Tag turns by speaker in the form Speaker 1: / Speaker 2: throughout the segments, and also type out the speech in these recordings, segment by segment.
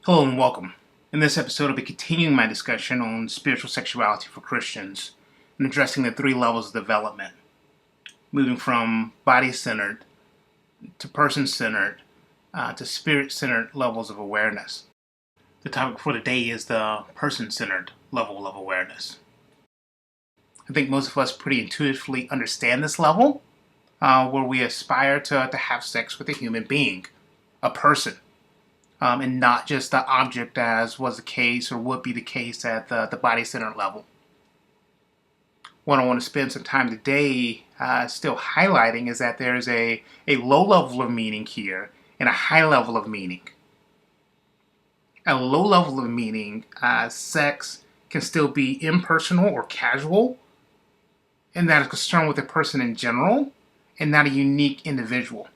Speaker 1: Hello and welcome. In this episode, I'll be continuing my discussion on spiritual sexuality for Christians and addressing the three levels of development, moving from body-centered to person-centered to spirit-centered levels of awareness. The topic for today is the person-centered level of awareness. I think most of us pretty intuitively understand this level, where we aspire to have sex with a human being, a person. And not just the object as was the case or would be the case at the body-centered level. What I want to spend some time today still highlighting is that there's a low level of meaning here and a high level of meaning. At a low level of meaning, sex can still be impersonal or casual, and that is concerned with a person in general and not a unique individual.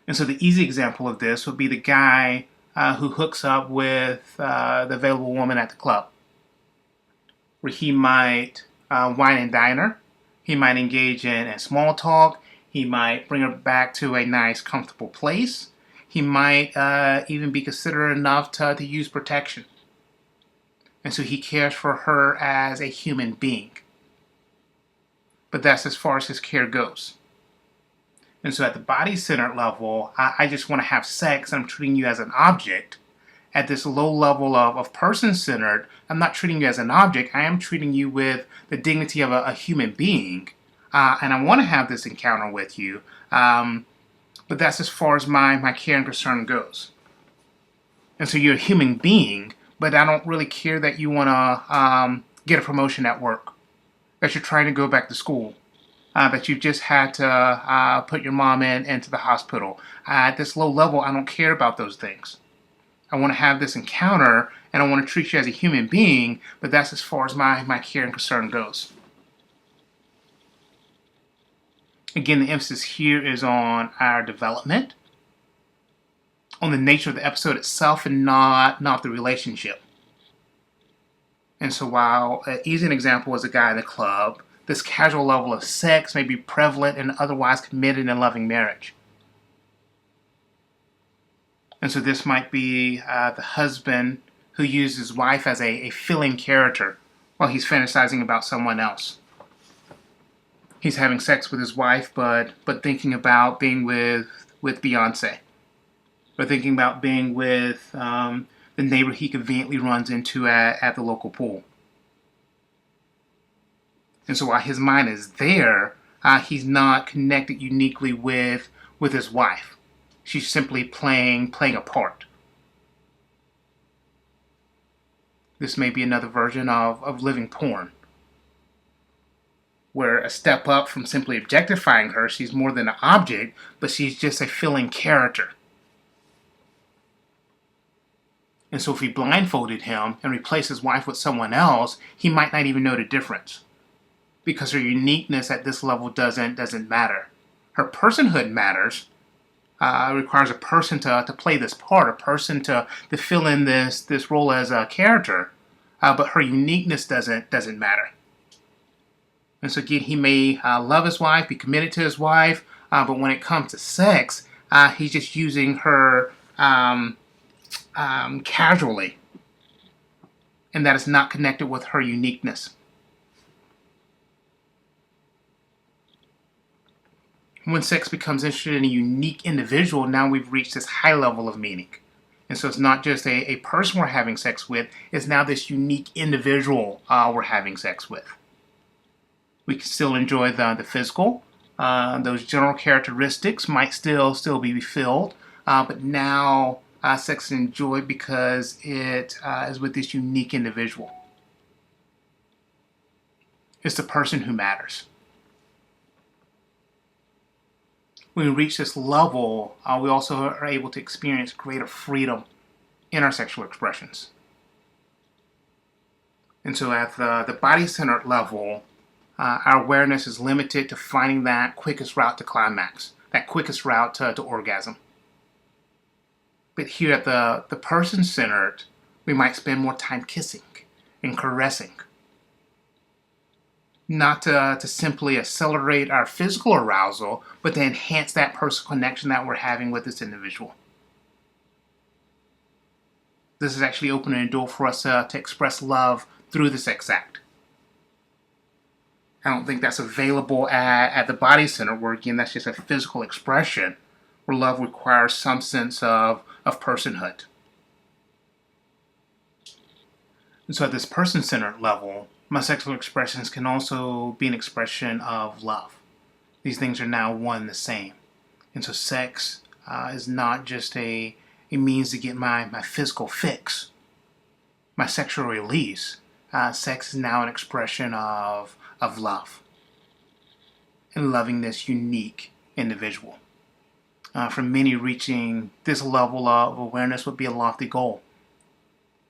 Speaker 1: And so the easy example of this would be the guy who hooks up with the available woman at the club, where he might wine and dine her, he might engage in small talk, he might bring her back to a nice, comfortable place, he might even be considerate enough to use protection. And so he cares for her as a human being. But that's as far as his care goes. And so at the body-centered level, I just want to have sex and I'm treating you as an object. At this low level of person-centered, I'm not treating you as an object. I am treating you with the dignity of a human being. And I want to have this encounter with you. But that's as far as my care and concern goes. And so you're a human being, but I don't really care that you want to get a promotion at work, that you're trying to go back to school. That you just had to put your mom into the hospital. At this low level, I don't care about those things. I want to have this encounter, and I want to treat you as a human being, but that's as far as my care and concern goes. Again, the emphasis here is on our development, on the nature of the episode itself, and not the relationship. And so while easy an example was a guy in the club, this casual level of sex may be prevalent in otherwise committed and loving marriage. And so this might be the husband who uses his wife as a filling character while he's fantasizing about someone else. He's having sex with his wife, but thinking about being with Beyonce, or thinking about being with the neighbor he conveniently runs into at the local pool. And so while his mind is there, he's not connected uniquely with his wife. She's simply playing a part. This may be another version of living porn, where a step up from simply objectifying her, she's more than an object, but she's just a filling character. And so if he blindfolded him and replaced his wife with someone else, he might not even know the difference, because her uniqueness at this level doesn't matter. Her personhood matters. It requires a person to play this part, a person to fill in this role as a character. But her uniqueness doesn't matter. And so again, he may love his wife, be committed to his wife, but when it comes to sex, he's just using her casually. And that is not connected with her uniqueness. When sex becomes interested in a unique individual, now we've reached this high level of meaning. And so it's not just a person we're having sex with, it's now this unique individual we're having sex with. We can still enjoy the physical. Those general characteristics might still be filled, but now sex is enjoyed because it is with this unique individual. It's the person who matters. When we reach this level, we also are able to experience greater freedom in our sexual expressions. And so at the body-centered level, our awareness is limited to finding that quickest route to climax, that quickest route to orgasm. But here at the person-centered, we might spend more time kissing and caressing, not to simply accelerate our physical arousal, but to enhance that personal connection that we're having with this individual. this is actually opening a door for us to express love through the sex act. I don't think that's available at the body center, where again that's just a physical expression, where love requires some sense of personhood. And so at this person-centered level, my sexual expressions can also be an expression of love. These things are now one and the same. And so sex is not just a means to get my physical fix, my sexual release. Sex is now an expression of love and loving this unique individual. For many, reaching this level of awareness would be a lofty goal.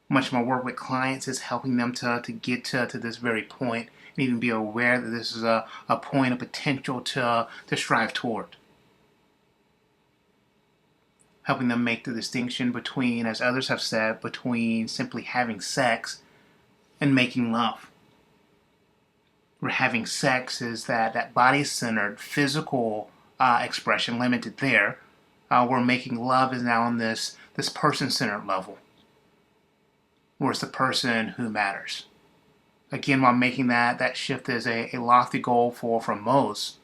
Speaker 1: Much of my work with clients is helping them to get to this very point and even be aware that this is a point of potential to strive toward. Helping them make the distinction between, as others have said, between simply having sex and making love. Where having sex is that body-centered, physical expression limited there, where making love is now on this person-centered level, where it's the person who matters. Again, while making that shift is a lofty goal for most,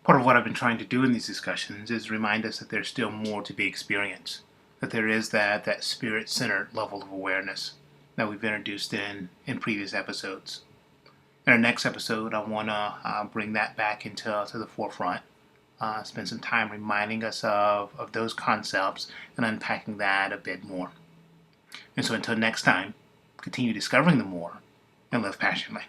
Speaker 1: part of what I've been trying to do in these discussions is remind us that there's still more to be experienced, that there is that spirit-centered level of awareness that we've introduced in previous episodes. In our next episode, I want to bring that back into the forefront, spend some time reminding us of those concepts and unpacking that a bit more. And so until next time, continue discovering the more and live passionately.